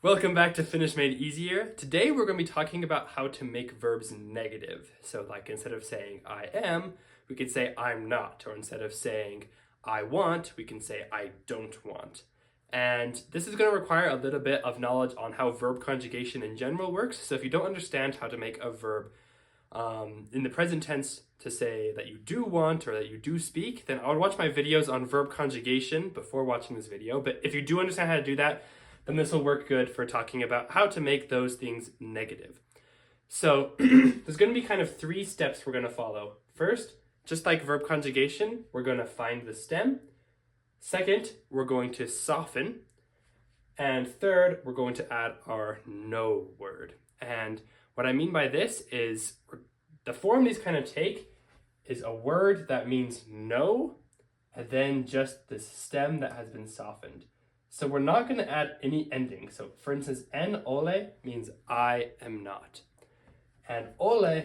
Welcome back to Finnish Made Easier. Today we're going to be talking about how to make verbs negative. So like instead of saying I am, we could say I'm not. Or instead of saying I want, we can say I don't want. And this is going to require a little bit of knowledge on how verb conjugation in general works. So if you don't understand how to make a verb in the present tense to say that you do want or that you do speak, then I would watch my videos on verb conjugation before watching this video. But if you do understand how to do that, then this will work good for talking about how to make those things negative. So there's going to be kind of three steps we're going to follow. First, just like verb conjugation, we're going to find the stem. Second, we're going to soften. And third, we're going to add our no word. And what I mean by this is the form these kind of take is a word that means no, and then just the stem that has been softened. So we're not going to add any ending. So for instance, en ole means I am not. And ole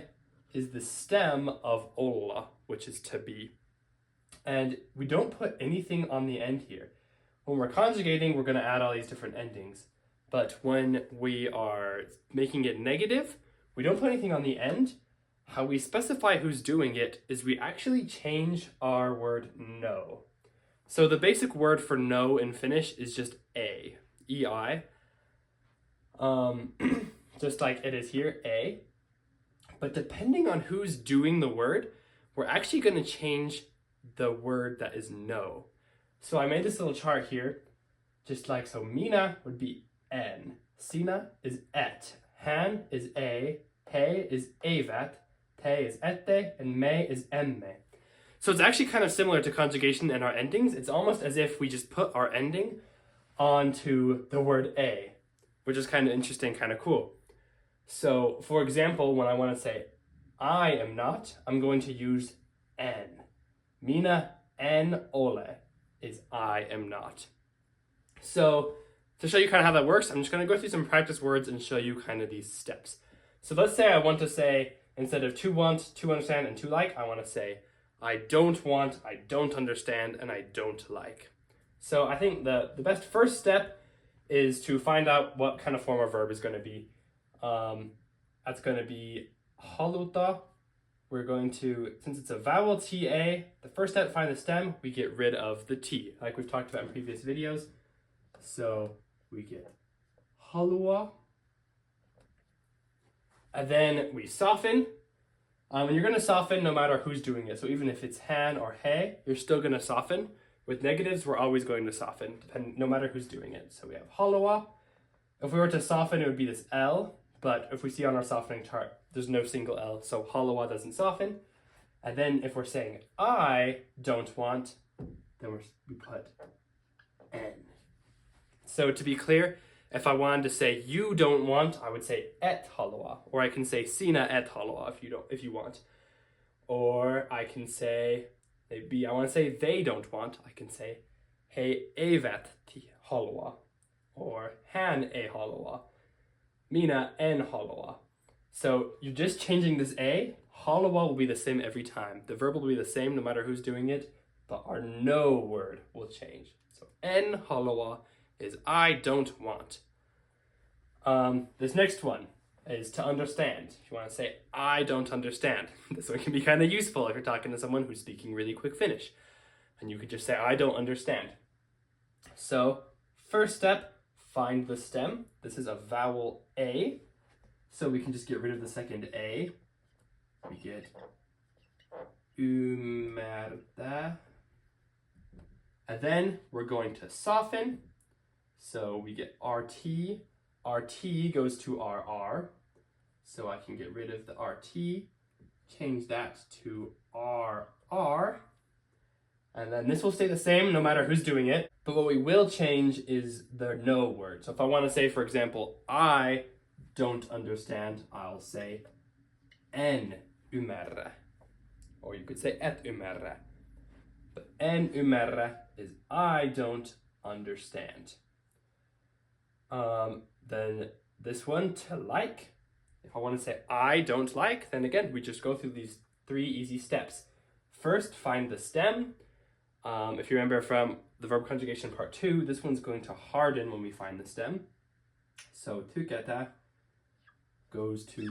is the stem of olla, which is to be. And we don't put anything on the end here. When we're conjugating, we're going to add all these different endings. But when we are making it negative, we don't put anything on the end. How we specify who's doing it is we actually change our word no. So the basic word for no in Finnish is just a, E-I, just like it is here, a. But depending on who's doing the word, we're actually going to change the word that is no. So I made this little chart here, just like so. Mina would be en, Sina is et, han is a, he is evat, te is ette, and me is emme. So it's actually kind of similar to conjugation and our endings. It's almost as if we just put our ending onto the word a, which is kind of interesting, kind of cool. So for example, when I want to say I am not, I'm going to use en. Mina en ole is I am not. So to show you kind of how that works, I'm just going to go through some practice words and show you kind of these steps. So let's say I want to say, instead of to want, to understand, and to like, I want to say I don't want, I don't understand, and I don't like. So I think the best first step is to find out what kind of form of verb is going to be. That's going to be haluta. We're going to, since it's a vowel TA, the first step, find the stem, we get rid of the T, like we've talked about in previous videos. So we get halua. And then we soften. And you're going to soften no matter who's doing it. So even if it's han or he, you're still going to soften. With negatives, we're always going to soften, no matter who's doing it. So we have halua. If we were to soften, it would be this L. But if we see on our softening chart, there's no single L. So halua doesn't soften. And then if we're saying I don't want, then we put N. So to be clear, if I wanted to say you don't want, I would say et halua, or I can say sina et halua if you want. Or I can say, maybe I want to say they don't want, I can say he evet ti halua, or han e halua, mina en halua. So you're just changing this a. Halua will be the same every time. The verb will be the same no matter who's doing it, but our no word will change. So en halua is I don't want. This next one is to understand. If you want to say I don't understand, this one can be kind of useful if you're talking to someone who's speaking really quick Finnish. And you could just say I don't understand. So first step, find the stem. This is a vowel A. So we can just get rid of the second A. We get ymmärtää. And then we're going to soften. So we get RT. RT goes to RR. So I can get rid of the RT, change that to RR. And then this will stay the same no matter who's doing it. But what we will change is the no word. So if I want to say, for example, I don't understand, I'll say en ymmärrä. Or you could say et ymmärrä. But en ymmärrä is I don't understand. Then this one, to like. If I want to say I don't like, then again, we just go through these three easy steps. First, find the stem. If you remember from the verb conjugation part 2, this one's going to harden when we find the stem. So tykätä goes to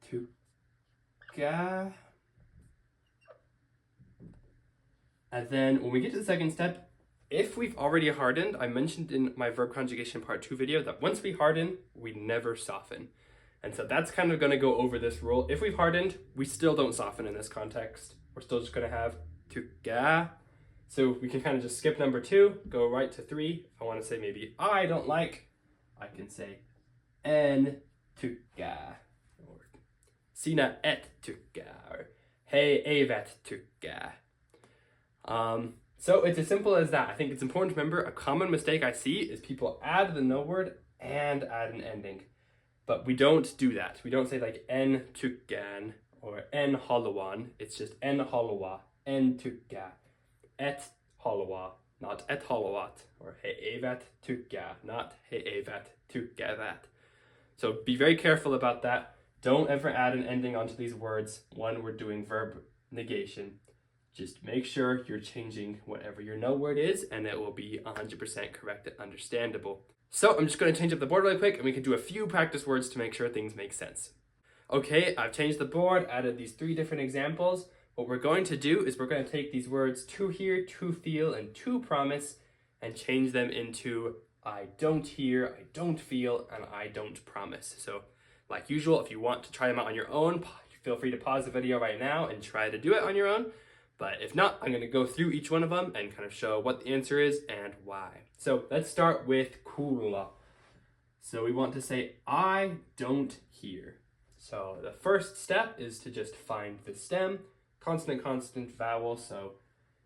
tykkää. And then when we get to the second step, if we've already hardened, I mentioned in my verb conjugation part 2 video that once we harden, we never soften. And so that's kind of going to go over this rule. If we've hardened, we still don't soften in this context. We're still just going to have tykkää. So we can kind of just skip number 2, go right to 3. If I want to say maybe I don't like, I can say en tykkää. Or sinä et tykkää. Or he eivät tykkää. So it's as simple as that. I think it's important to remember a common mistake I see is people add the no word and add an ending. But we don't do that. We don't say like en tykkään or en haluan. It's just en halua, en tykkää, et halua, not et haluat, or he eivät tykkää, not he eivät tykkäävät. So be very careful about that. Don't ever add an ending onto these words when we're doing verb negation. Just make sure you're changing whatever your no word is, and it will be 100% correct and understandable. So I'm just going to change up the board really quick, and we can do a few practice words to make sure things make sense. Okay, I've changed the board, added these 3 different examples. What we're going to do is we're going to take these words to hear, to feel, and to promise, and change them into I don't hear, I don't feel, and I don't promise. So like usual, if you want to try them out on your own, feel free to pause the video right now and try to do it on your own. But if not, I'm going to go through each one of them and kind of show what the answer is and why. So let's start with kuulla. So we want to say, I don't hear. So the first step is to just find the stem, consonant, consonant, vowel. So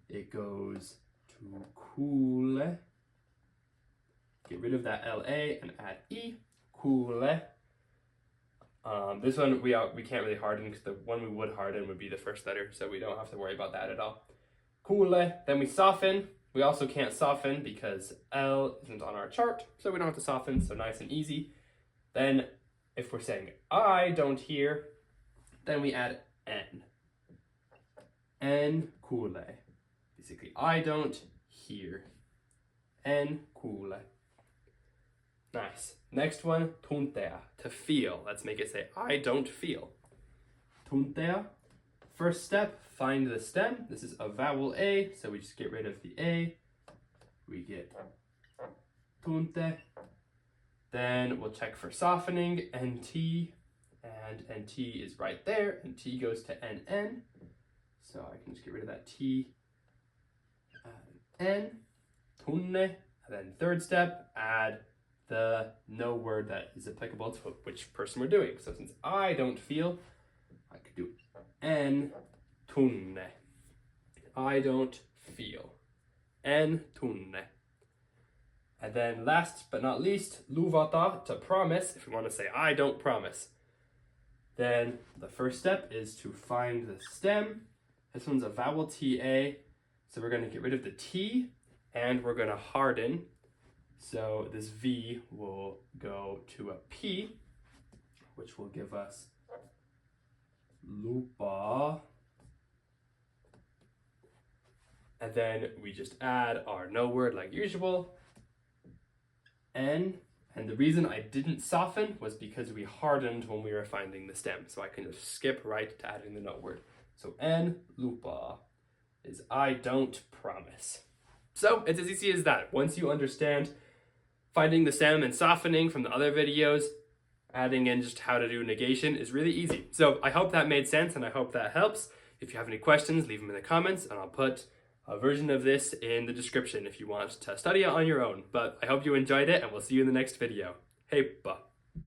it goes to kuule. Get rid of that LA and add E, kuule. This one we can't really harden because the one we would harden would be the first letter, so we don't have to worry about that at all. Kuule. Then we soften. We also can't soften because L isn't on our chart, so we don't have to soften, so nice and easy. Then if we're saying I don't hear, then we add N. En kuule. Basically, I don't hear. En kuule. Nice. Next one, tuntea, to feel. Let's make it say, I don't feel. Tuntea. First step, find the stem. This is a vowel A, so we just get rid of the A. We get tunte. Then we'll check for softening, NT, and NT is right there, and T goes to NN. So I can just get rid of that T, N, tunne. And then third step, add the no word that is applicable to which person we're doing. So since I don't feel, I could do en tunne. I don't feel. En tunne. And then last but not least, luvata, to promise. If we want to say I don't promise, then the first step is to find the stem. This one's a vowel TA, so we're going to get rid of the T and we're going to harden. So this V will go to a P, which will give us lupa. And then we just add our no word like usual, N. And the reason I didn't soften was because we hardened when we were finding the stem. So I can just skip right to adding the no word. So en lupa is I don't promise. So it's as easy as that. Once you understand finding the stem and softening from the other videos, adding in just how to do negation is really easy. So I hope that made sense and I hope that helps. If you have any questions, leave them in the comments and I'll put a version of this in the description if you want to study it on your own. But I hope you enjoyed it and we'll see you in the next video. Heippa!